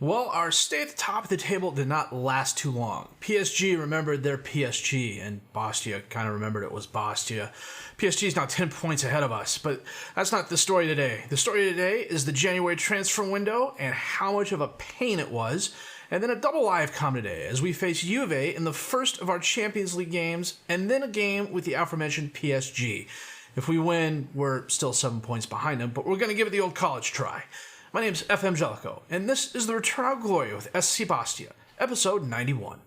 Well, our stay at the top of the table did not last too long. PSG remembered their PSG, and Bastia kind of remembered it was Bastia. PSG is now 10 points ahead of us, but that's not the story today. The story today is the January transfer window and how much of a pain it was, and then a double live come today as we face Juve in the first of our Champions League games, and then a game with the aforementioned PSG. If we win, we're still 7 points behind them, but we're going to give it the old college try. My name's FM19, and this is the Return of Gloria with SC Bastia, episode 91.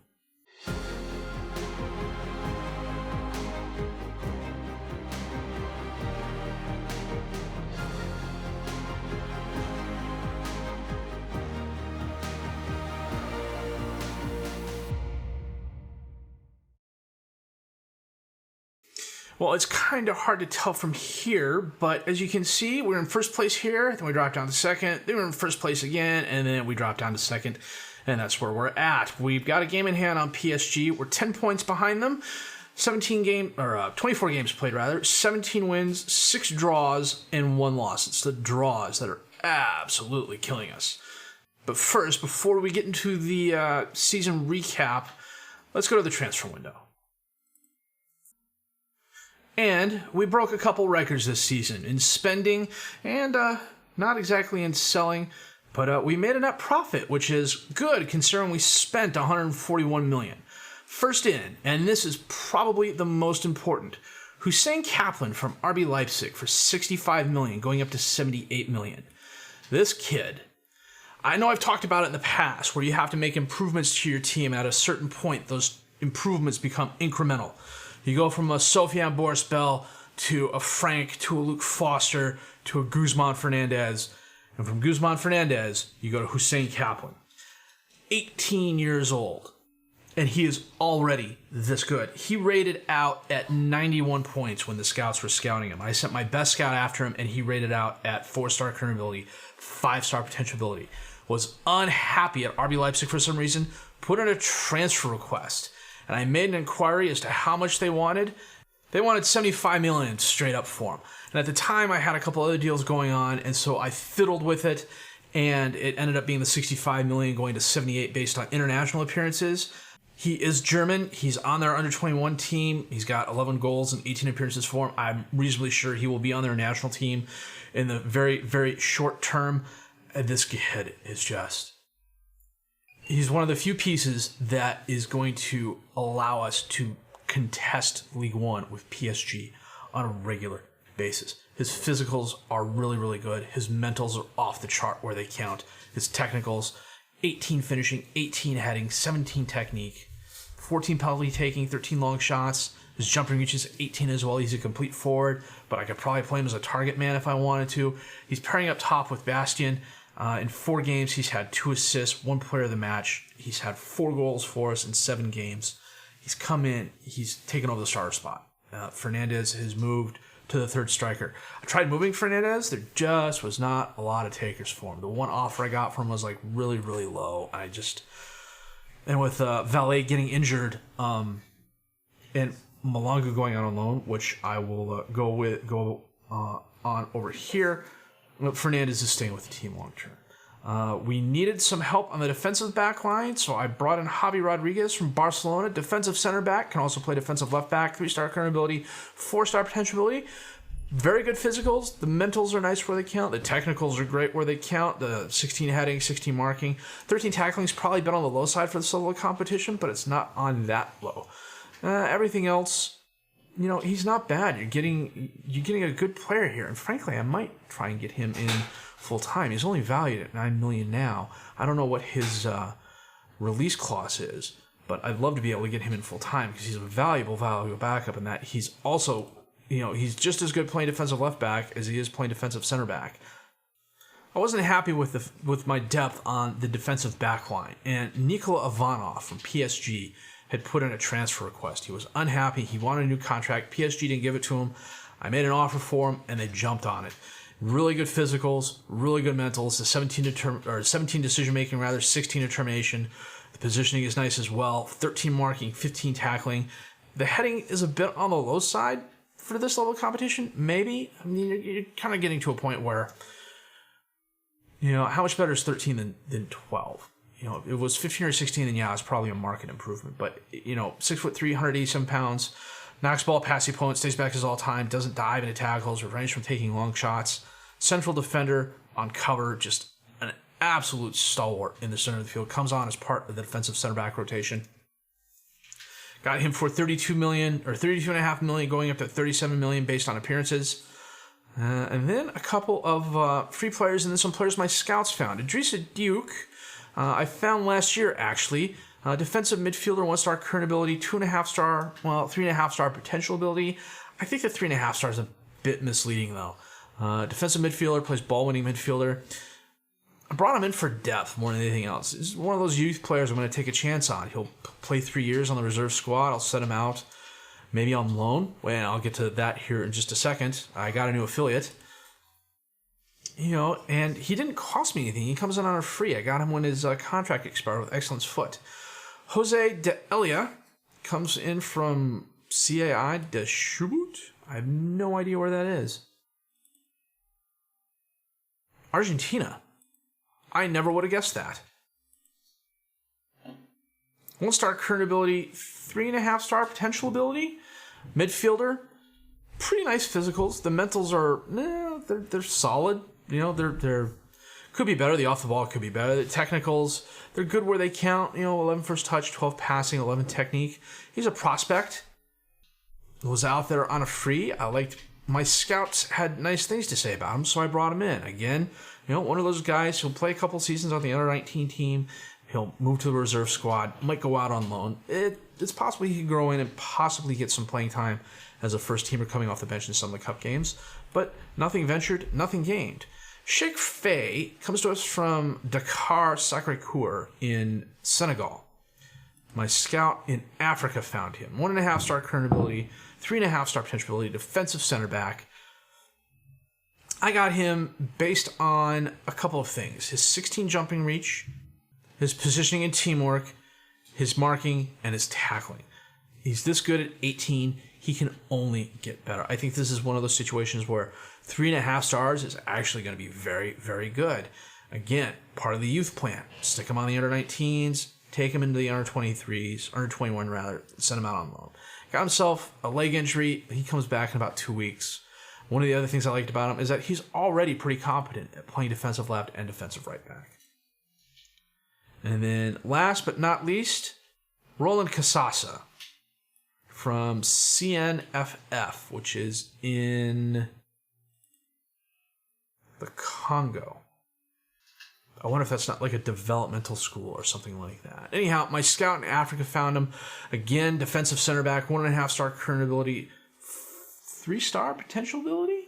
Well, it's kind of hard to tell from here, but as you can see, we're in first place here, then we drop down to second, then we're in first place again, and then we drop down to second, and that's where we're at. We've got a game in hand on PSG. We're 10 points behind them, 24 games played, 17 wins, 6 draws, and 1 loss. It's the draws that are absolutely killing us. But first, before we get into the season recap, let's go to the transfer window. And we broke a couple records this season in spending and not exactly in selling, but we made a net profit, which is good considering we spent $141 million. First in, and this is probably the most important, Hussein Kaplan from RB Leipzig for $65 million, going up to $78 million. This kid, I know I've talked about it in the past, where you have to make improvements to your team, and at a certain point, those improvements become incremental. You go from a Sofiane Boris-Bell to a Frank to a Luke Foster to a Guzman Fernandez. And from Guzman Fernandez, you go to Hussein Kaplan. 18 years old. And he is already this good. He rated out at 91 points when the scouts were scouting him. I sent my best scout after him, and he rated out at 4-star current ability, 5-star potential ability. Was unhappy at RB Leipzig for some reason, put in a transfer request. And I made an inquiry as to how much they wanted. They wanted $75 million straight up for him. And at the time, I had a couple other deals going on, and so I fiddled with it, and it ended up being the $65 million going to $78 based on international appearances. He is German. He's on their under-21 team. He's got 11 goals and 18 appearances for him. I'm reasonably sure he will be on their national team in the very, very short term. And this kid is just... He's one of the few pieces that is going to allow us to contest League One with PSG on a regular basis. His physicals are really, really good. His mentals are off the chart where they count. His technicals, 18 finishing, 18 heading, 17 technique, 14 penalty taking, 13 long shots. His jumping reaches 18 as well. He's a complete forward, but I could probably play him as a target man if I wanted to. He's pairing up top with Bastion. In 4 games, he's had 2 assists, 1 player of the match. He's had 4 goals for us in 7 games. He's come in. He's taken over the starter spot. Fernandez has moved to the 3rd striker. I tried moving Fernandez. There just was not a lot of takers for him. The one offer I got from him was like really, really low. And with Valet getting injured and Malanga going out on loan, which I will go on over here, Fernandez is staying with the team long term. We needed some help on the defensive back line, so I brought in Javi Rodriguez from Barcelona, defensive center back, can also play defensive left back, 3-star current ability, 4-star potential ability. Very good physicals. The mentals are nice where they count. The technicals are great where they count. The 16 heading, 16 marking. 13 tackling's probably been on the low side for this level of competition, but it's not on that low. Everything else, he's not bad. You're getting a good player here, and frankly, I might try and get him in full time. He's only valued at $9 million now. I don't know what his release clause is, but I'd love to be able to get him in full time because he's a valuable backup, and that he's also, he's just as good playing defensive left back as he is playing defensive center back. I wasn't happy with my depth on the defensive back line, and Nikola Ivanov from PSG had put in a transfer request. He was unhappy. He wanted a new contract. PSG didn't give it to him. I made an offer for him, and they jumped on it. Really good physicals, really good mentals. The 17 decision making, 16 determination. The positioning is nice as well. 13 marking, 15 tackling. The heading is a bit on the low side for this level of competition. Maybe. I mean, you're kind of getting to a point where How much better is 13 than 12? If it was 15 or 16, then yeah, it's probably a market improvement. But, 6'3", 187 pounds, knocks ball past the opponent, stays back his all time, doesn't dive into tackles, refrains from taking long shots. Central defender on cover, just an absolute stalwart in the center of the field. Comes on as part of the defensive center back rotation. Got him for $32 million or $32.5 million, going up to $37 million based on appearances. And then a couple of free players, and then some players my scouts found. Idrissa Duke, I found last year, actually. Defensive midfielder, 1-star current ability, 2.5-star, 3.5-star potential ability. I think the 3.5-star is a bit misleading, though. Defensive midfielder, plays ball-winning midfielder. I brought him in for depth more than anything else. He's one of those youth players I'm going to take a chance on. He'll play 3 years on the reserve squad. I'll set him out. Maybe on loan. Well, I'll get to that here in just a second. I got a new affiliate. And he didn't cost me anything. He comes in on a free. I got him when his contract expired with Excellence Foot. Jose de Elia comes in from CAI de Chubut. I have no idea where that is. Argentina. I never would have guessed that. 1-star current ability, 3.5-star potential ability. Midfielder, pretty nice physicals. The mentals are, they're solid. They're could be better. The off the ball could be better. The technicals, they're good where they count. 11 first touch, 12 passing, 11 technique. He's a prospect. Was out there on a free. My scouts had nice things to say about him, so I brought him in. Again, one of those guys who'll play a couple seasons on the under-19 team. He'll move to the reserve squad, might go out on loan. It's possible he could grow in and possibly get some playing time as a first-teamer coming off the bench in some of the cup games. But nothing ventured, nothing gained. Sheikh Faye comes to us from Dakar Sacré-Cœur in Senegal. My scout in Africa found him. 1.5-star current ability, 3.5-star potential ability, defensive center back. I got him based on a couple of things. His 16 jumping reach, his positioning and teamwork, his marking, and his tackling. He's this good at 18. He can only get better. I think this is one of those situations where 3.5 stars is actually going to be very, very good. Again, part of the youth plan. Stick him on the under-19s, take him into the under-23s, under-21 rather, send him out on loan. Got himself a leg injury. He comes back in about 2 weeks. One of the other things I liked about him is that he's already pretty competent at playing defensive left and defensive right back. And then last but not least, Roland Kasasa from CNFF, which is in the Congo. I wonder if that's not like a developmental school or something like that. Anyhow, my scout in Africa found him. Again, defensive center back, 1.5-star current ability, 3-star potential ability?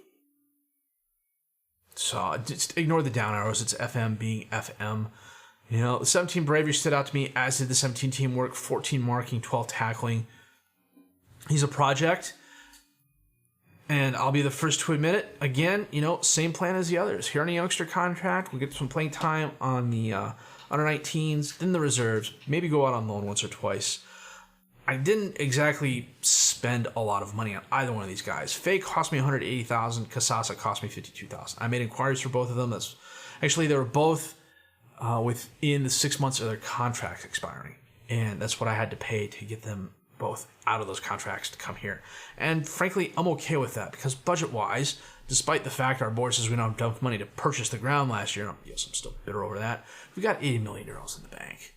So just ignore the down arrows. It's FM being FM. The 17 bravery stood out to me, as did the 17 teamwork, 14 marking, 12 tackling. He's a project, and I'll be the first to admit it. Again, same plan as the others. Here on a youngster contract, we'll get some playing time on the under-19s, then the reserves, maybe go out on loan once or twice. I didn't exactly spend a lot of money on either one of these guys. Faye cost me $180,000. Kasasa cost me $52,000. I made inquiries for both of them. They were both within the 6 months of their contracts expiring. And that's what I had to pay to get them both out of those contracts to come here. And frankly, I'm okay with that because budget-wise, despite the fact our board says we don't have enough money to purchase the ground last year, yes, I'm still bitter over that, we got 80 million euros in the bank.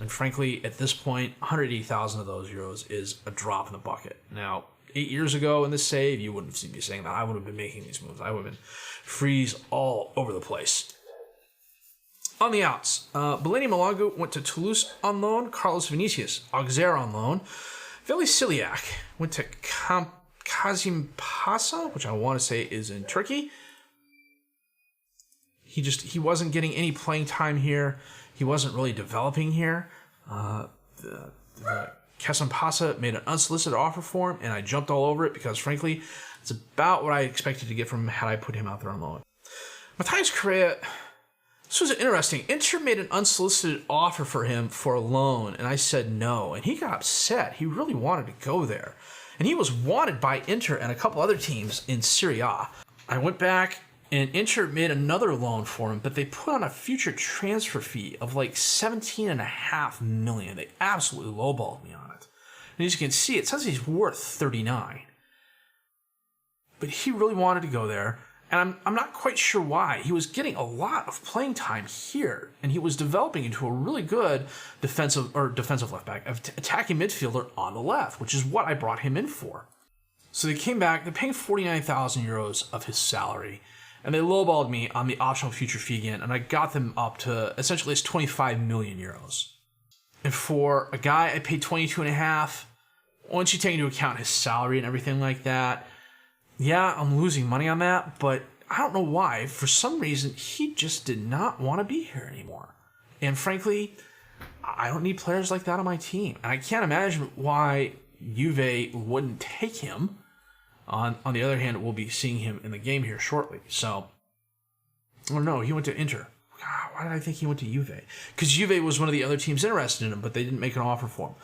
And frankly, at this point, 180,000 of those euros is a drop in the bucket. Now, 8 years ago in this save, you wouldn't have seen me saying that. I would have been making these moves. I would have been freeze all over the place. On the outs, Beleni Malangu went to Toulouse on loan. Carlos Vinicius, Auxerre on loan. Veli Siliak went to Kazimpasa, which I want to say is in Turkey. He wasn't getting any playing time here. He wasn't really developing here. Kazimpasa made an unsolicited offer for him, and I jumped all over it because, frankly, it's about what I expected to get from him had I put him out there on loan. Matthias Correa. This was interesting. Inter made an unsolicited offer for him for a loan, and I said no. And he got upset. He really wanted to go there. And he was wanted by Inter and a couple other teams in Serie A. I went back, And Inter made another loan for him, but they put on a future transfer fee of like $17.5 million. They absolutely lowballed me on it. And as you can see, it says he's worth 39. But he really wanted to go there, and I'm not quite sure why. He was getting a lot of playing time here, and he was developing into a really good defensive left back, attacking midfielder on the left, which is what I brought him in for. So they came back, they're paying 49,000 euros of his salary, and they lowballed me on the optional future fee again, and I got them up to essentially it's 25 million euros. And for a guy I paid 22.5, once you take into account his salary and everything like that, yeah, I'm losing money on that, but I don't know why. For some reason, he just did not want to be here anymore. And frankly, I don't need players like that on my team. And I can't imagine why Juve wouldn't take him. On the other hand, we'll be seeing him in the game here shortly. So, or no, he went to Inter. God, why did I think he went to Juve? Because Juve was one of the other teams interested in him, but they didn't make an offer for him.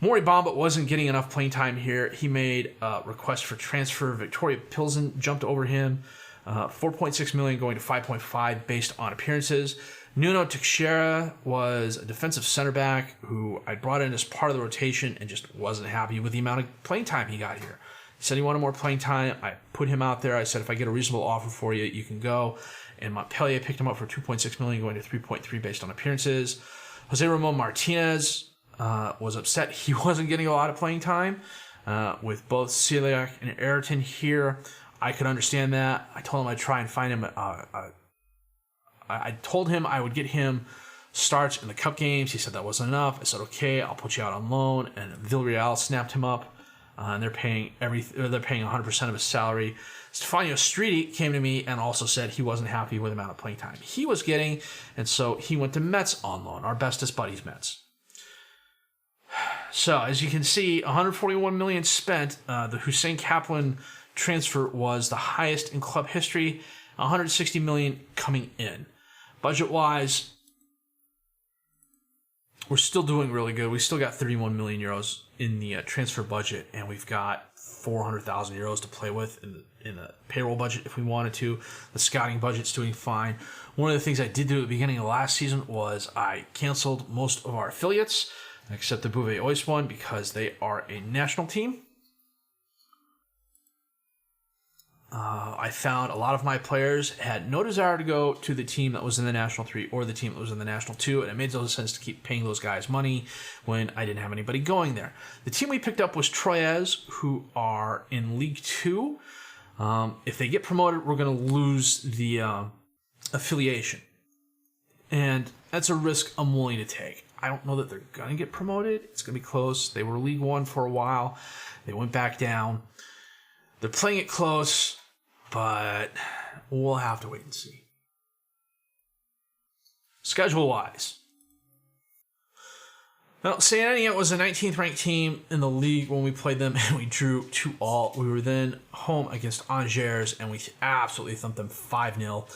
Mori Bamba wasn't getting enough playing time here. He made a request for transfer. Victoria Pilsen jumped over him. 4.6 million going to 5.5 based on appearances. Nuno Teixeira was a defensive center back who I brought in as part of the rotation and just wasn't happy with the amount of playing time he got here. He said he wanted more playing time. I put him out there. I said, if I get a reasonable offer for you, you can go. And Montpellier picked him up for 2.6 million going to 3.3 based on appearances. Jose Ramon Martinez was upset he wasn't getting a lot of playing time with both Celiac and Ayrton here. I could understand that. I told him I'd try and find him. I told him I would get him starts in the cup games. He said that wasn't enough. I said, okay, I'll put you out on loan. And Villarreal snapped him up, and they're paying 100% of his salary. Stefano Stridi came to me and also said he wasn't happy with the amount of playing time he was getting, and so he went to Metz on loan, our bestest buddies, Metz. So, as you can see, 141 million spent. The Hussein Kaplan transfer was the highest in club history. 160 million coming in. Budget-wise, we're still doing really good. We still got 31 million euros in the transfer budget, and we've got 400,000 euros to play with in the payroll budget if we wanted to. The scouting budget's doing fine. One of the things I did do at the beginning of last season was I canceled most of our affiliates, except the Bouvet Oist one, because they are a national team. I found a lot of my players had no desire to go to the team that was in the National 3 or the team that was in the National 2, and it made no sense to keep paying those guys money when I didn't have anybody going there. The team we picked up was Troyes, who are in League 2. If they get promoted, we're going to lose the affiliation. And that's a risk I'm willing to take. I don't know that they're going to get promoted. It's going to be close. They were League 1 for a while. They went back down. They're playing it close, but we'll have to wait and see. Schedule-wise. Well, St. Etienne was a 19th ranked team in the league when we played them, and we drew 2-2. We were then home against Angers, and we absolutely thumped them 5-0.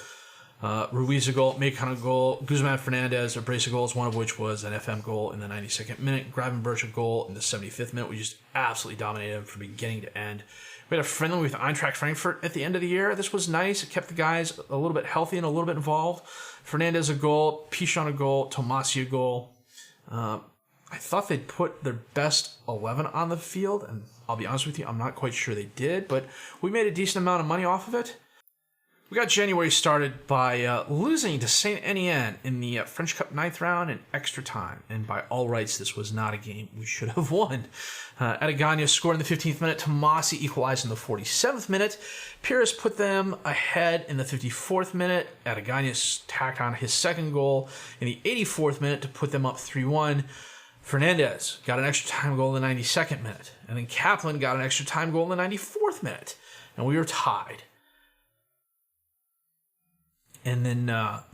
Ruiz a goal, Macon a goal, Guzman Fernandez a brace of goals, one of which was an FM goal in the 92nd minute, Gravenberch a goal in the 75th minute. We just absolutely dominated them from beginning to end. We had a friendly with Eintracht Frankfurt at the end of the year. This was nice. It kept the guys a little bit healthy and a little bit involved. Fernandez a goal, Pichon a goal, Tomasi a goal. I thought they'd put their best 11 on the field, and I'll be honest with you, I'm not quite sure they did, but we made a decent amount of money off of it. We got January started by losing to St. Etienne in the French Cup 9th round in extra time. And by all rights, this was not a game we should have won. Adeganya scored in the 15th minute. Tomasi equalized in the 47th minute. Pires put them ahead in the 54th minute. Adeganya tacked on his second goal in the 84th minute to put them up 3-1. Fernandez got an extra time goal in the 92nd minute. And then Kaplan got an extra time goal in the 94th minute. And we were tied. And then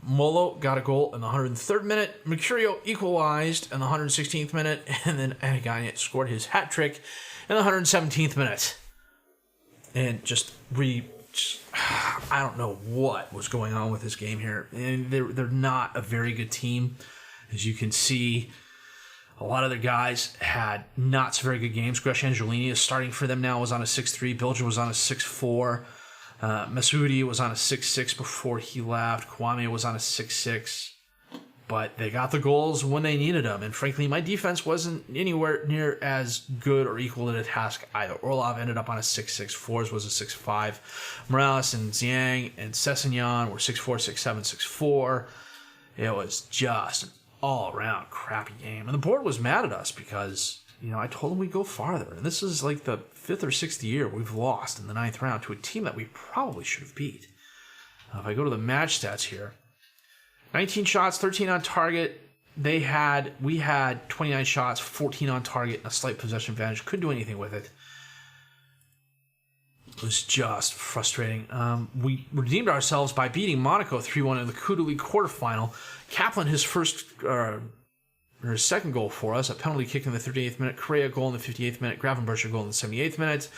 Molo got a goal in the 103rd minute. Mercurio equalized in the 116th minute. And then Adeganya scored his hat trick in the 117th minute. And I don't know what was going on with this game here. And they're not a very good team. As you can see, a lot of their guys had not so very good games. Gresh Angelini is starting for them now, was on a 6-3. Belgium was on a 6-4. Masoudi was on a 6-6 before he left. Kwame was on a 6-6. But they got the goals when they needed them. And frankly, my defense wasn't anywhere near as good or equal to the task either. Orlov ended up on a 6-6. Flores was a 6-5. Morales and Zhang and Sessignon were 6-4, 6-7, 6-4. It was just an all-around crappy game. And the board was mad at us because, I told them we'd go farther. And this is like the 5th or 6th year we've lost in the 9th round to a team that we probably should have beat. If I go to the match stats here, 19 shots, 13 on target. We had 29 shots, 14 on target, and a slight possession advantage. Couldn't do anything with it. It was just frustrating. We redeemed ourselves by beating Monaco 3-1 in the Coup de League quarterfinal. Kaplan, his second goal for us, a penalty kick in the 38th minute, Correa goal in the 58th minute, Gravenbercher goal in the 78th minute.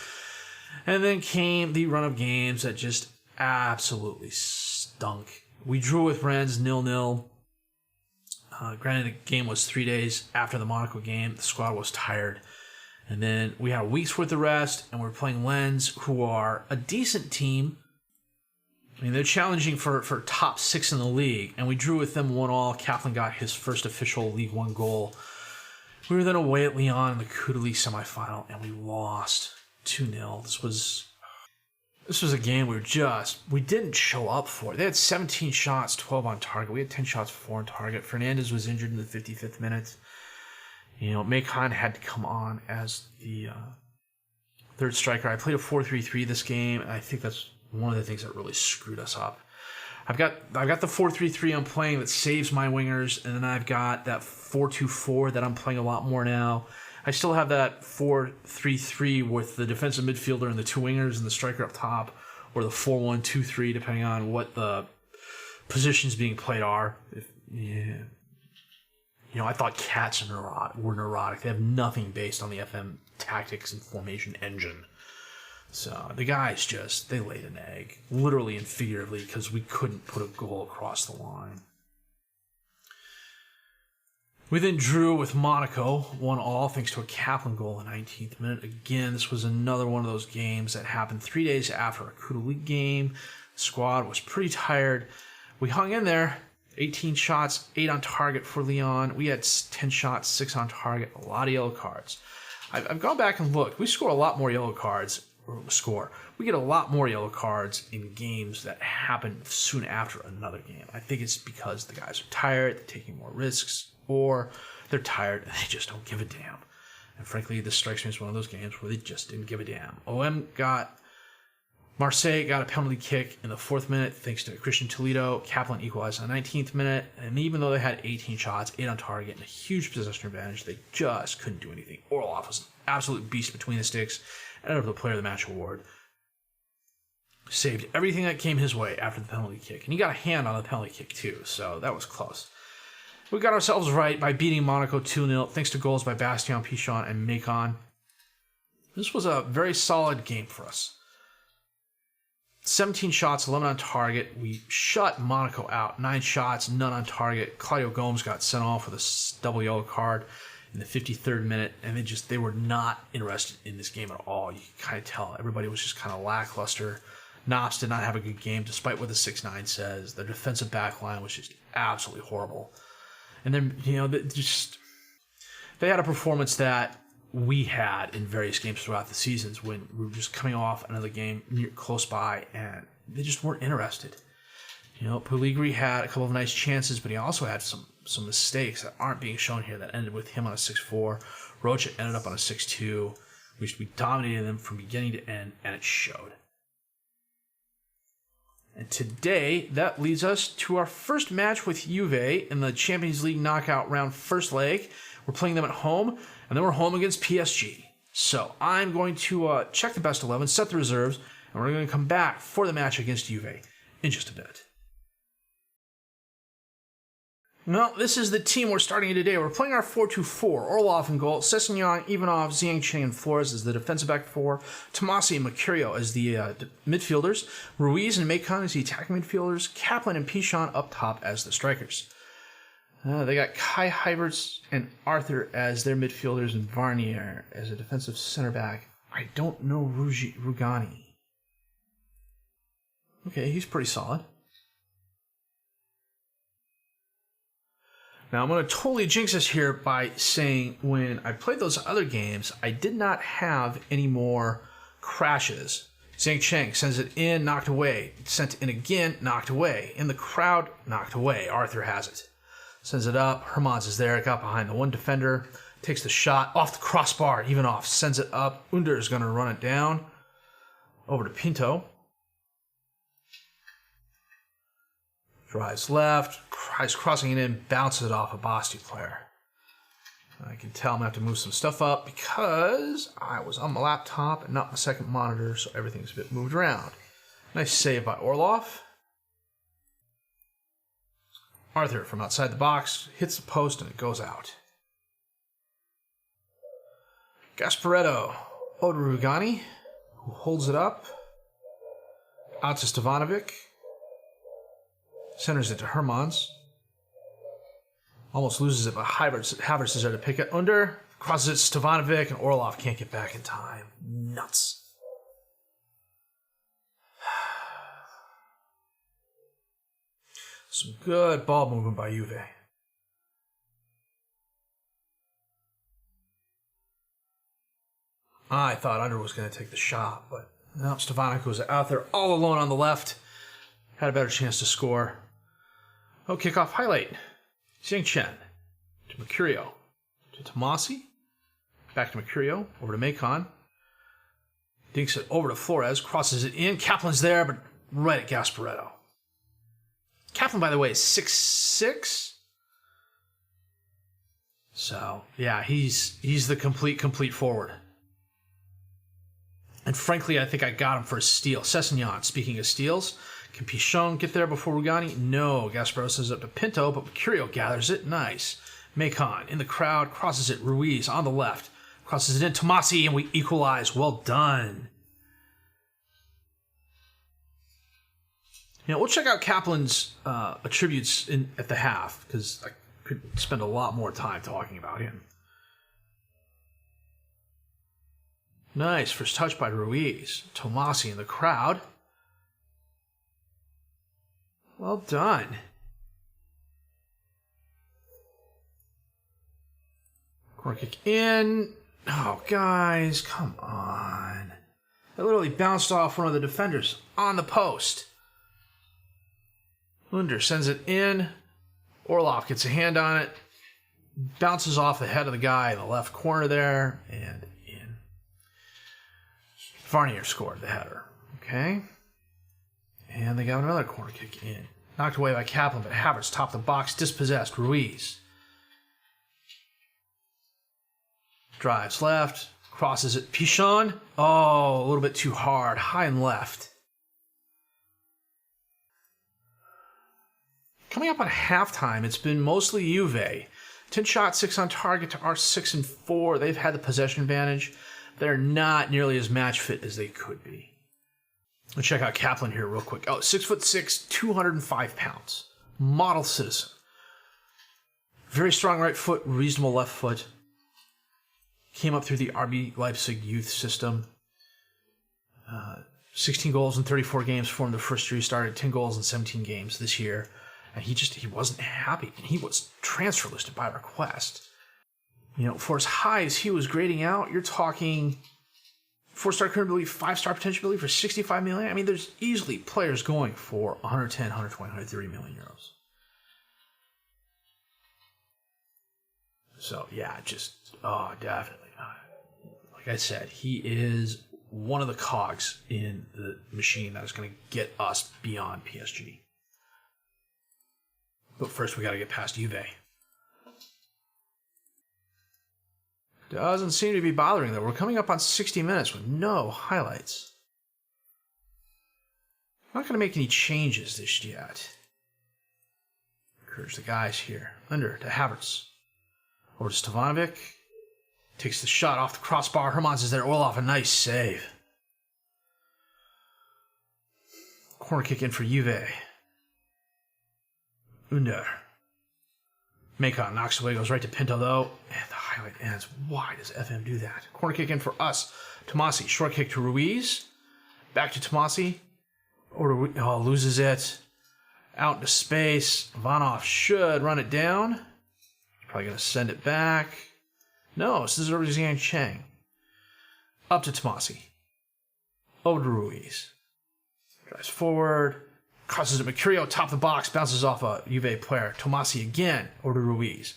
And then came the run of games that just absolutely stunk. We drew with Rennes 0-0. Granted, the game was 3 days after the Monaco game. The squad was tired. And then we had a week's worth of rest, and we're playing Lens, who are a decent team. They're challenging for top 6 in the league, and we drew with them 1-1. Kaplan got his first official League One goal. We were then away at Lyon in the Coup de League semifinal, and we lost 2-0. This was a game we didn't show up for. They had 17 shots, 12 on target. We had 10 shots, 4 on target. Fernandez was injured in the 55th minute. Macon had to come on as the third striker. I played a 4-3-3 this game, and I think that's one of the things that really screwed us up. I've got the 4-3-3 I'm playing that saves my wingers, and then I've got that 4-2-4 that I'm playing a lot more now. I still have that 4-3-3 with the defensive midfielder and the 2 wingers and the striker up top, or the 4-1-2-3, depending on what the positions being played are. I thought Cats were neurotic. They have nothing based on the FM tactics and formation engine. So the guys they laid an egg, literally and figuratively, because we couldn't put a goal across the line. We then drew with Monaco, 1-1, thanks to a Kaplan goal in the 19th minute. Again, this was another one of those games that happened 3 days after a Coup de League game. The squad was pretty tired. We hung in there, 18 shots, 8 on target for Lyon. We had 10 shots, 6 on target, a lot of yellow cards. I've gone back and looked. We score a lot more yellow cards. We get a lot more yellow cards in games that happen soon after another game. I think it's because the guys are tired, they're taking more risks, or they're tired and they just don't give a damn. And frankly, this strikes me as one of those games where they just didn't give a damn. Marseille got a penalty kick in the 4th minute thanks to Christian Toledo. Kaplan equalized in the 19th minute. And even though they had 18 shots, 8 on target, and a huge possession advantage, they just couldn't do anything. Orlov was an absolute beast between the sticks. Ended up the Player of the Match award. Saved everything that came his way after the penalty kick. And he got a hand on the penalty kick too, so that was close. We got ourselves right by beating Monaco 2-0 thanks to goals by Bastia, Pichon, and Macon. This was a very solid game for us. 17 shots, 11 on target. We shut Monaco out. 9 shots, none on target. Claudio Gomes got sent off with a double yellow card in the 53rd minute, and they were not interested in this game at all. You can kind of tell. Everybody was just kind of lackluster. Knops did not have a good game, despite what the 6-9 says. The defensive back line was just absolutely horrible. And then, they had a performance that we had in various games throughout the seasons when we were just coming off another game close by, and they just weren't interested. Pellegrini had a couple of nice chances, but he also had some mistakes that aren't being shown here that ended with him on a 6-4. Rocha ended up on a 6-2. We dominated them from beginning to end, and it showed. And today, that leads us to our first match with Juve in the Champions League knockout round first leg. We're playing them at home, and then we're home against PSG. So I'm going to check the best 11, set the reserves, and we're going to come back for the match against Juve in just a bit. Well, this is the team we're starting today. We're playing our 4-2-4. Orlov in goal, Sessignon, Ivanov, Zhang, and Flores as the defensive back four, Tomasi and Mercurio as the midfielders, Ruiz and Macon as the attacking midfielders, Kaplan and Pichon up top as the strikers. They got Kai Havertz and Arthur as their midfielders and Varnier as a defensive center back. I don't know Rugani. Okay, he's pretty solid. Now, I'm going to totally jinx this here by saying when I played those other games, I did not have any more crashes. Zhang Cheng sends it in, knocked away. Sent it in again, knocked away. In the crowd, knocked away. Arthur has it. Sends it up. Hermans is there. Got behind the one defender. Takes the shot. Off the crossbar. Even off. Sends it up. Under is going to run it down. Over to Pinto. Drives left. Tries crossing it in. Bounces it off a Bastia player. I can tell I'm going to have to move some stuff up because I was on my laptop and not my second monitor, so everything's a bit moved around. Nice save by Orlov. Arthur from outside the box hits the post and it goes out. Gasparetto, Odrugani, who holds it up. Out to Stevanovic. Centers it to Hermans. Almost loses it, but Havertz is there to pick it under. Crosses it to Stevanovic, and Orlov can't get back in time. Nuts. Some good ball movement by Juve. I thought Under was going to take the shot, but no, Stevanovic was out there all alone on the left. Had a better chance to score. Oh, kickoff highlight. Zhang Chen to Mercurio, to Tomasi, back to Mercurio, over to Macon. Dinks it over to Flores, crosses it in. Kaplan's there, but right at Gasparetto. Kaplan, by the way, is 6'6". So, yeah, he's the complete forward. And frankly, I think I got him for a steal. Sessignon, speaking of steals, can Pichon get there before Rugani? No. Gasparetto sends it up to Pinto, but Mercurio gathers it. Nice. Macon in the crowd, crosses it. Ruiz on the left. Crosses it in. Tomasi, and we equalize. Well done. We'll check out Kaplan's attributes at the half, because I could spend a lot more time talking about him. Nice. First touch by Ruiz. Tomasi in the crowd. Well done. Corner kick in. Oh, guys, come on. It literally bounced off one of the defenders on the post. Under sends it in. Orlov gets a hand on it. Bounces off the head of the guy in the left corner there. And in. Varnier scored the header. Okay. And they got another corner kick in. Knocked away by Kaplan, but Havertz topped the box, dispossessed. Ruiz. Drives left, crosses it. Pichon. Oh, a little bit too hard. High and left. Coming up on halftime, it's been mostly Juve. 10 shots, 6 on target to our 6 and 4. They've had the possession advantage. They're not nearly as match fit as they could be. Let's check out Kaplan here real quick. Oh, 6'6", 205 pounds. Model citizen. Very strong right foot, reasonable left foot. Came up through the RB Leipzig youth system. 16 goals in 34 games for him the first year he started. 10 goals in 17 games this year. And he wasn't happy. And he was transfer listed by request. For as high as he was grading out, you're talking 4-star current ability, 5-star potential ability for 65 million. I mean, there's easily players going for 110, 120, 130 million euros. So, yeah, definitely. Like I said, he is one of the cogs in the machine that is going to get us beyond PSG. But first, we got to get past Juve. Doesn't seem to be bothering, though. We're coming up on 60 minutes with no highlights. I'm not going to make any changes this yet. Encourage the guys here. Under to Havertz. Over to Stevanovic. Takes the shot off the crossbar. Hermans is there. Orlov, a nice save. Corner kick in for Juve. Under. Macon knocks away, goes right to Pinto, though. And the highlight ends. Why does FM do that? Corner kick in for us. Tomasi, short kick to Ruiz. Back to Tomasi. Loses it. Out into space. Ivanov should run it down. Probably going to send it back. No, this is over to Zhang Cheng. Up to Tomasi. Over to Ruiz. Drives forward. Crosses to Mercurio. Top of the box. Bounces off a Juve player. Tomasi again. Over to Ruiz.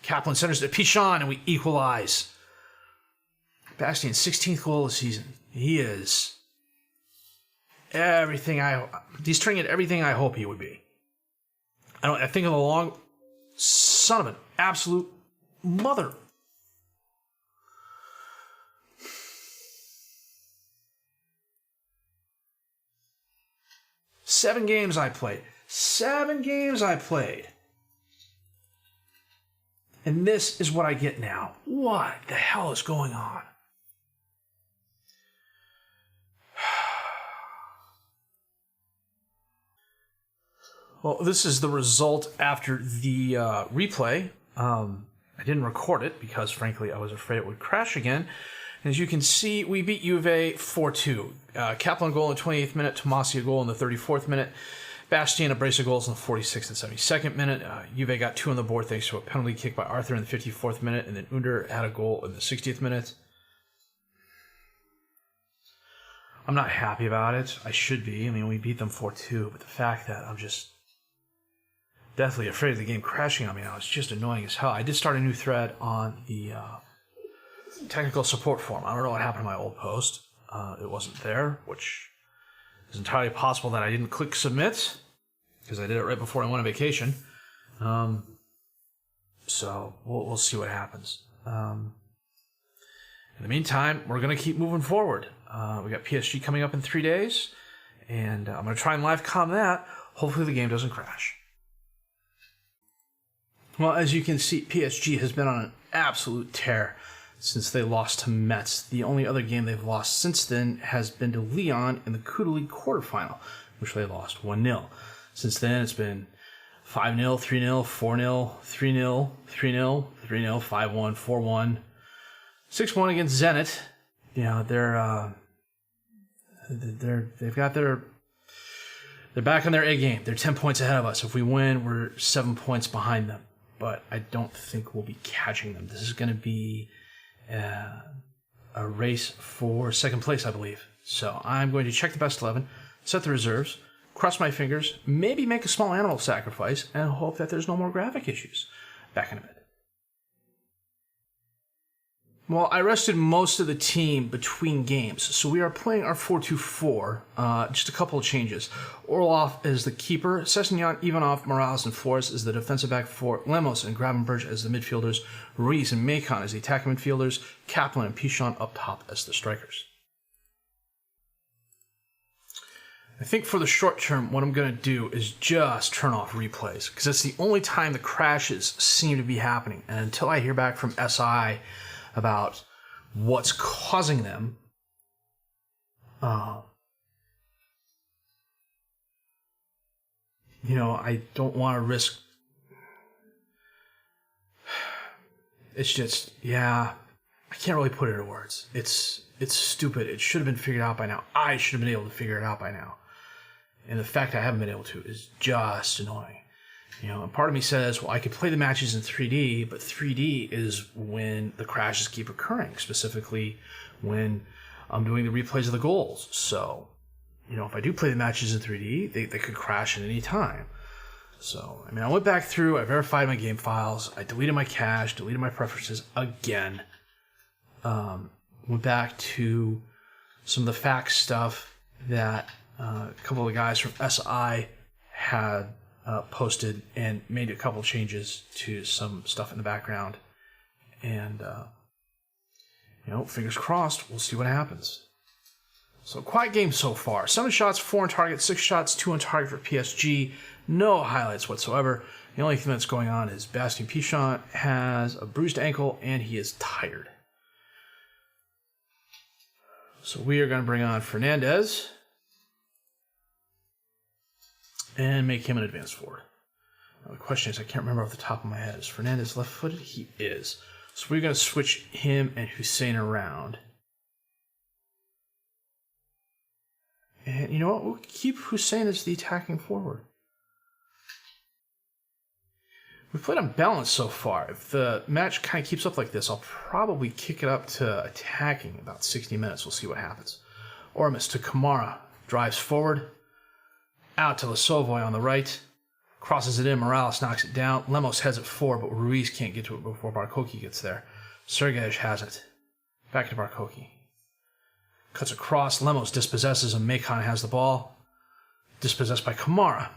Kaplan centers it to Pichon, and we equalize. Bastian's 16th goal of the season. He is everything he's turning into everything I hope he would be. I think of the long son of an absolute mother. Seven games I played. And this is what I get now. What the hell is going on? Well, this is the result after the replay. I didn't record it because, frankly, I was afraid it would crash again. As you can see, we beat Juve 4-2. Kaplan goal in the 28th minute, Tomasi a goal in the 34th minute, Bastia a brace of goals in the 46th and 72nd minute. Juve got 2 on the board thanks to a penalty kick by Arthur in the 54th minute, and then Under had a goal in the 60th minute. I'm not happy about it. I should be. I mean, we beat them 4-2, but the fact that I'm just deathly afraid of the game crashing on me now is just annoying as hell. I did start a new thread on the technical support forum. I don't know what happened to my old post. It wasn't there, which is entirely possible that I didn't click submit because I did it right before I went on vacation. So we'll see what happens. In the meantime, we're going to keep moving forward. We got PSG coming up in 3 days, and I'm going to try and live comm that. Hopefully the game doesn't crash. Well, as you can see, PSG has been on an absolute tear since they lost to Metz. The only other game they've lost since then has been to Lyon in the Coupe League quarterfinal, which they lost 1-0. Since then, it's been 5-0, 3-0, 4-0, 3-0, 3-0, 3-0, 5-1, 4-1, 6-1 against Zenit. You know, they're back on their A game. They're 10 points ahead of us. If we win, we're 7 points behind them. But I don't think we'll be catching them. This is going to be a race for second place, I believe. So I'm going to check the best 11, set the reserves, cross my fingers, maybe make a small animal sacrifice, and hope that there's no more graphic issues. Back in a bit. Well, I rested most of the team between games, so we are playing our 4-2-4. Just a couple of changes. Orlov is the keeper, Sessignon, Ivanov, Morales, and Flores is the defensive back four, Lemos and Gravenberch as the midfielders, Ruiz and Macon as the attacking midfielders, Kaplan and Pichon up top as the strikers. I think for the short term, what I'm going to do is just turn off replays, because that's the only time the crashes seem to be happening. And until I hear back from SI about what's causing them, I don't want to risk. It's just, I can't really put it into words. It's stupid. It should have been figured out by now. I should have been able to figure it out by now. And the fact I haven't been able to is just annoying. And part of me says, well, I could play the matches in 3D, but 3D is when the crashes keep occurring, specifically when I'm doing the replays of the goals. So, if I do play the matches in 3D, they could crash at any time. So, I went back through, I verified my game files, I deleted my cache, deleted my preferences again. Went back to some of the fact stuff that a couple of the guys from SI had posted, and made a couple changes to some stuff in the background. And, fingers crossed, we'll see what happens. So, quiet game so far. 7 shots, 4 on target, 6 shots, 2 on target for PSG. No highlights whatsoever. The only thing that's going on is Bastien Pichon has a bruised ankle, and he is tired. So, we are going to bring on Fernandez and make him an advanced forward. Now, the question is, I can't remember off the top of my head. Is Fernandez left-footed? He is. So we're going to switch him and Hussein around. And you know what? We'll keep Hussein as the attacking forward. We've played unbalanced so far. If the match kind of keeps up like this, I'll probably kick it up to attacking in about 60 minutes. We'll see what happens. Ormus to Kamara. Drives forward. Out to Lesovoy on the right. Crosses it in. Morales knocks it down. Lemos heads it forward, but Ruiz can't get to it before Barkoki gets there. Sergej has it. Back to Barkoki. Cuts across. Lemos dispossesses him. Macon has the ball. Dispossessed by Kamara.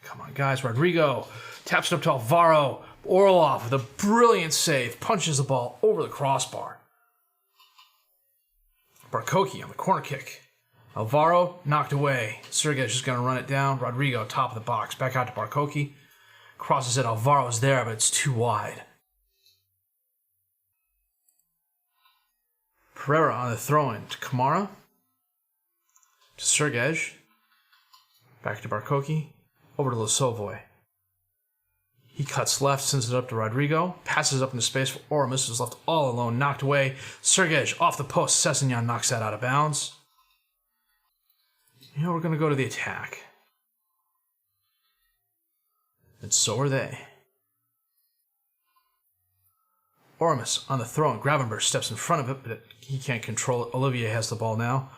Come on, guys. Rodrigo taps it up to Alvaro. Orlov with a brilliant save. Punches the ball over the crossbar. Barkoki on the corner kick. Alvaro knocked away. Sergej is going to run it down. Rodrigo, top of the box. Back out to Barkoki. Crosses it. Alvaro's there, but it's too wide. Pereira on the throw-in to Kamara. To Sergej. Back to Barkoki. Over to Lesovoy. He cuts left, sends it up to Rodrigo. Passes up into space for Ormus, who's left all alone. Knocked away. Sergej off the post. Sessignon knocks that out of bounds. You know, we're going to go to the attack. And so are they. Ormus on the throw-in. Gravenberch steps in front of it, but he can't control it. Olivier has the ball now.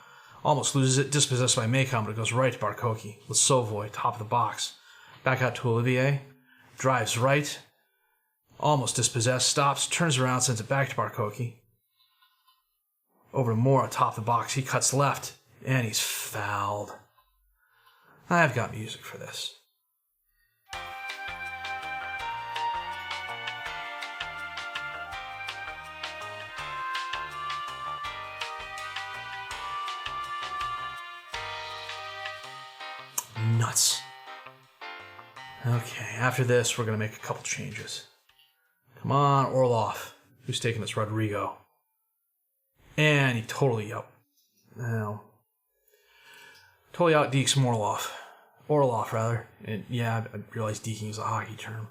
Almost loses it. Dispossessed by Macon, but it goes right to Barkoki. Lesovoy, top of the box. Back out to Olivier. Drives right. Almost dispossessed. Stops. Turns around. Sends it back to Barkoki. Over to Mora, top of the box. He cuts left. And he's fouled. I've got music for this. Nuts. Okay, after this, we're going to make a couple changes. Come on, Orlov. Who's taking this? Rodrigo. And he totally totally out-dekes Orlov. Orlov, rather. And yeah, I realized deking is a hockey term.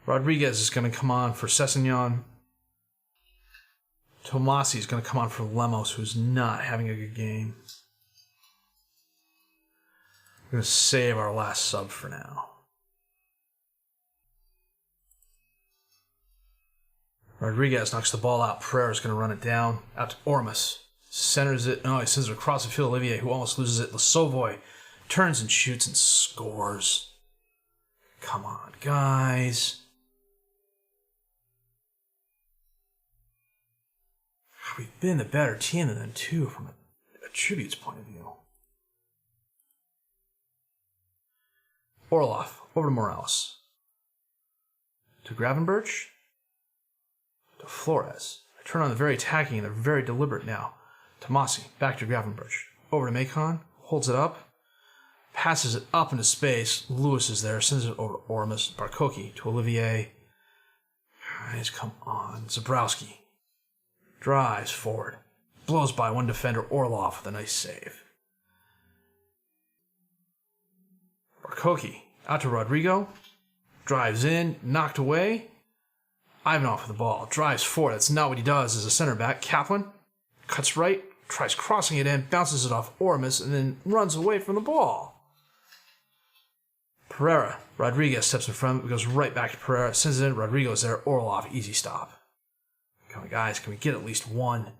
Rodriguez is going to come on for Sessignon. Tomasi is going to come on for Lemos, who's not having a good game. We're going to save our last sub for now. Rodriguez knocks the ball out. Pereira's going to run it down. Out to Ormus. Centers it. Oh, he sends it across the field. Olivier, who almost loses it. Lesovoy turns and shoots and scores. Come on, guys. We've been the better team than them, too, from a attributes point of view. Orlov, over to Morales. To Gravenberch. To Flores. I turn on the very attacking and they're very deliberate now. Tomasi, back to Gravenberch. Over to Macon. Holds it up. Passes it up into space. Lewis is there. Sends it over to Ormus. Barkoki to Olivier. Guys, come on. Zabrowski. Drives forward. Blows by one defender. Orlov with a nice save. Barkoki out to Rodrigo. Drives in. Knocked away. Ivanov with the ball. Drives forward. That's not what he does as a center back. Kaplan cuts right. Tries crossing it in. Bounces it off Ormus and then runs away from the ball. Pereira. Rodriguez steps in front. It goes right back to Pereira. Sends it in. Rodrigo's there. Orlov. Easy stop. Come on, guys. Can we get at least one?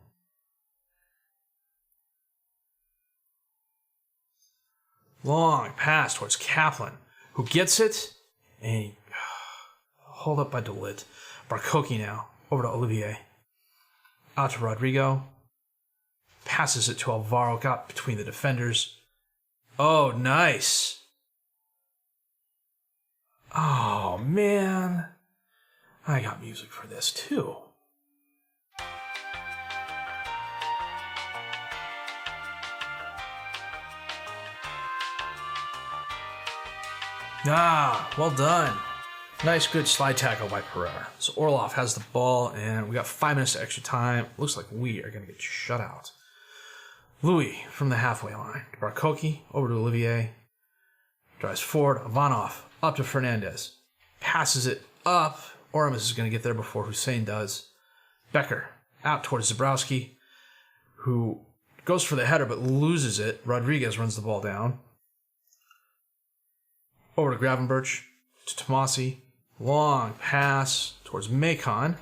Long pass towards Kaplan, who gets it. And he hold up by Delit. Barkoki now. Over to Olivier. Out to Rodrigo. Passes it to Alvaro. Got between the defenders. Oh, nice. Oh, man. I got music for this, too. Ah, well done. Nice, good slide tackle by Pereira. So Orlov has the ball, and we got 5 minutes of extra time. Looks like we are going to get shut out. Louis from the halfway line. Barkoki over to Olivier. Drives forward. Ivanov up to Fernandez. Passes it up. Ormus is going to get there before Hussein does. Becker out towards Zabrowski, who goes for the header but loses it. Rodriguez runs the ball down. Over to Gravenberch, to Tomasi. Long pass towards Macon.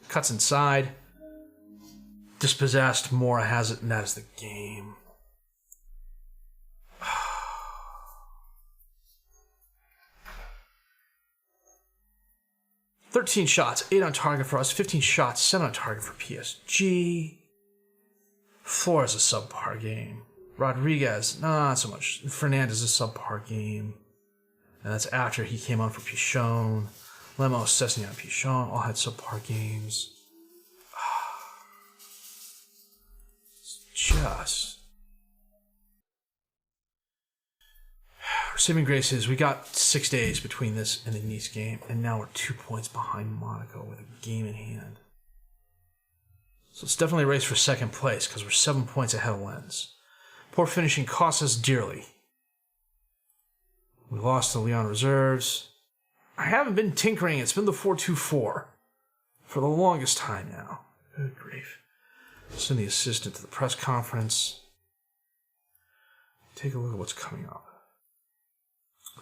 Cuts inside. Dispossessed. Mora has it, and that is the game. 13 shots, 8 on target for us, 15 shots, 7 on target for PSG. Flores a subpar game. Rodriguez, not so much. Fernandez a subpar game. And that's after he came on for Pichon. Lemos, Sessegnon, Pichon all had subpar games. Just. Our saving grace is we got 6 days between this and the Nice game, and now we're 2 points behind Monaco with a game in hand. So it's definitely a race for second place because we're 7 points ahead of Lens. Poor finishing costs us dearly. We lost the Lyon reserves. I haven't been tinkering. It's been the 4-2-4 for the longest time now. Good grief. Send the assistant to the press conference. Take a look at what's coming up.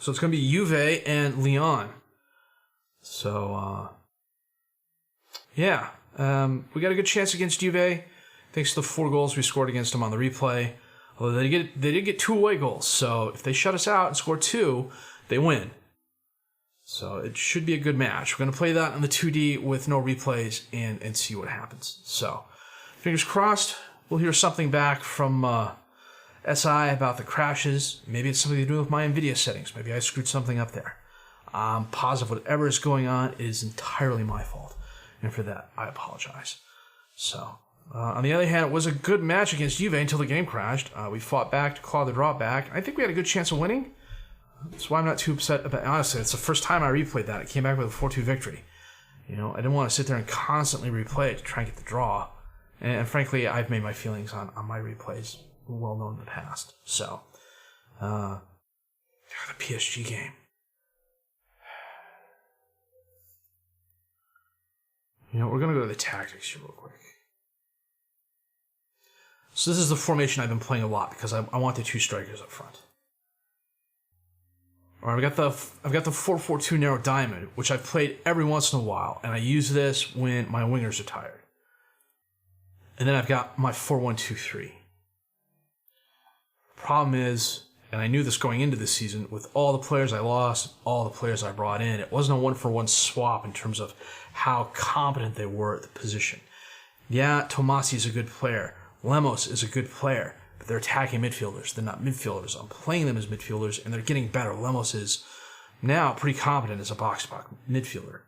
So it's going to be Juve and Lyon. So, we got a good chance against Juve, thanks to the 4 goals we scored against them on the replay. Although they did get 2 away goals, so if they shut us out and score 2, they win. So it should be a good match. We're going to play that on the 2D with no replays and see what happens. So, fingers crossed, we'll hear something back from SI about the crashes. Maybe it's something to do with my NVIDIA settings. Maybe I screwed something up there. I'm positive whatever is going on is entirely my fault. And for that, I apologize. So, on the other hand, it was a good match against Juve until the game crashed. We fought back to claw the draw back. I think we had a good chance of winning. That's why I'm not too upset about it. Honestly, it's the first time I replayed that. It came back with a 4-2 victory. You know, I didn't want to sit there and constantly replay it to try and get the draw. And frankly, I've made my feelings on my replays well known in the past. So, the PSG game. You know, we're going to go to the tactics here real quick. So this is the formation I've been playing a lot because I want the 2 strikers up front. All right, I've got the 4-4-2 narrow diamond, which I've played every once in a while, and I use this when my wingers are tired. And then I've got my 4-1-2-3. Problem is, and I knew this going into this season, with all the players I lost, all the players I brought in, it wasn't a one-for-one swap in terms of how competent they were at the position. Yeah, Tomasi is a good player. Lemos is a good player, but they're attacking midfielders. They're not midfielders. I'm playing them as midfielders, and they're getting better. Lemos is now pretty competent as a box-to-box midfielder.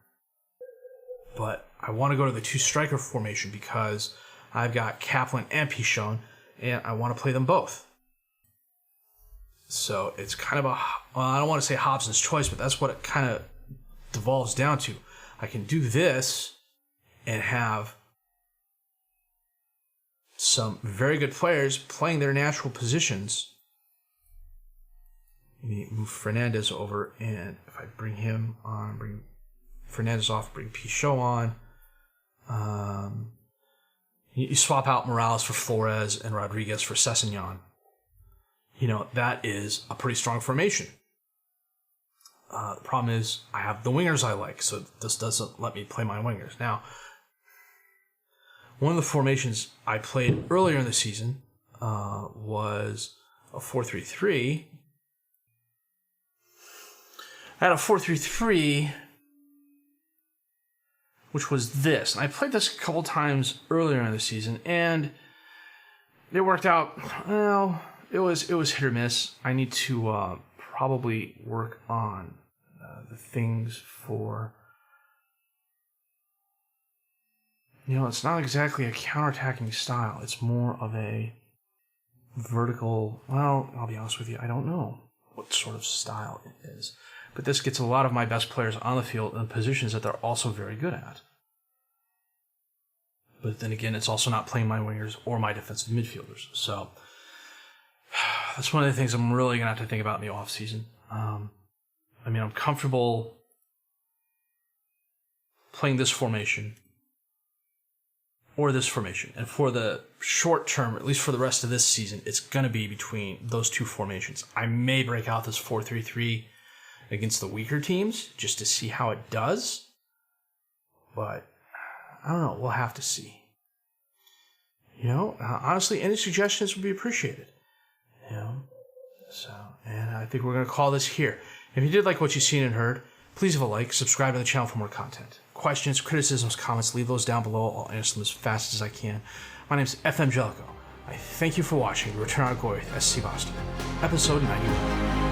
But I want to go to the 2 striker formation because I've got Kaplan and Pichon, and I want to play them both. So it's kind of I don't want to say Hobson's choice, but that's what it kind of devolves down to. I can do this and have some very good players playing their natural positions. Move Fernandez over, and if I bring him on, bring Fernandez off, bring Pichot on. You swap out Morales for Flores and Rodriguez for Sessegnon. You know, that is a pretty strong formation. The problem is I have the wingers I like, so this doesn't let me play my wingers. Now, one of the formations I played earlier in the season was a 4-3-3. I had a 4-3-3, which was this. And I played this a couple times earlier in the season, and it worked out. Well, it was hit or miss. I need to probably work on the things for. You know, it's not exactly a counterattacking style. It's more of a vertical. Well, I'll be honest with you, I don't know what sort of style it is. But this gets a lot of my best players on the field in positions that they're also very good at. But then again, it's also not playing my wingers or my defensive midfielders. So that's one of the things I'm really going to have to think about in the offseason. I'm comfortable playing this formation or this formation. And for the short term, at least for the rest of this season, it's going to be between those two formations. I may break out this 4-3-3 against the weaker teams just to see how it does. But I don't know. We'll have to see. Honestly, any suggestions would be appreciated. And I think we're going to call this here. If you did like what you've seen and heard, please leave a like, subscribe to the channel for more content. Questions, criticisms, comments, leave those down below. I'll answer them as fast as I can. My name is FM19. I thank you for watching Return on Gloria with SC Bastia, episode 91.